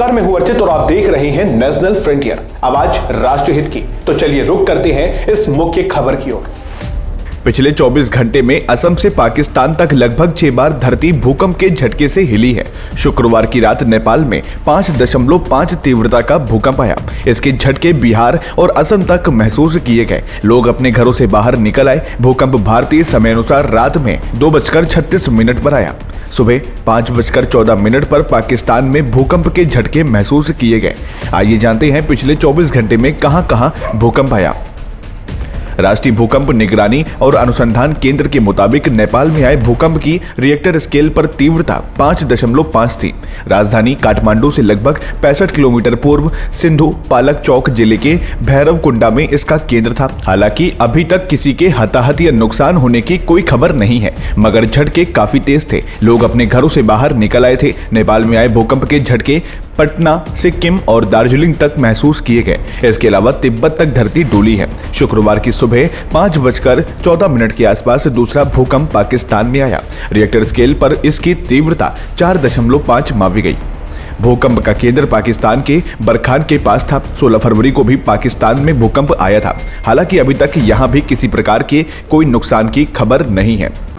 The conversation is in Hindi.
नमस्कार, मैं हूं अर्चित और आप देख रहे हैं नेशनल फ्रंटियर, आवाज राष्ट्र हित की। तो चलिए रुक करते हैं इस मुख्य खबर की ओर। पिछले 24 घंटे में असम से पाकिस्तान तक लगभग 6 बार धरती भूकंप के झटके से हिली है। शुक्रवार की रात नेपाल में 5.5 तीव्रता का भूकंप आया। इसके झटके बिहार और असम तक महसूस किए गए। लोग अपने घरों से बाहर निकल आए। भूकंप भारतीय समय अनुसार रात में 2:36 पर आया। सुबह 5:14 पर पाकिस्तान में भूकंप के झटके महसूस किए गए। आइए जानते हैं पिछले 24 घंटे में कहां-कहां भूकंप आया। राष्ट्रीय भूकंप निगरानी और अनुसंधान केंद्र के मुताबिक नेपाल में आए भूकंप की रिएक्टर स्केल पर तीव्रता 5.5 थी। राजधानी काठमांडू से लगभग 65 किलोमीटर पूर्व सिंधु पालक चौक जिले के भैरवकुंडा में इसका केंद्र था। हालांकि अभी तक किसी के हताहत या नुकसान होने की कोई खबर नहीं है, मगर झटके काफी तेज थे। लोग अपने घरों से बाहर निकल आए थे। नेपाल में आए भूकंप के झटके पटना, सिक्किम और दार्जिलिंग तक महसूस किए गए। इसके अलावा तिब्बत तक धरती डोली है। शुक्रवार की सुबह 5:14 के आसपास दूसरा भूकंप पाकिस्तान में आया। रिएक्टर स्केल पर इसकी तीव्रता 4.5 मापी गई। भूकंप का केंद्र पाकिस्तान के बरखान के पास था। 16 फरवरी को भी पाकिस्तान में भूकंप आया था। हालांकि अभी तक यहां भी किसी प्रकार के कोई नुकसान की खबर नहीं है।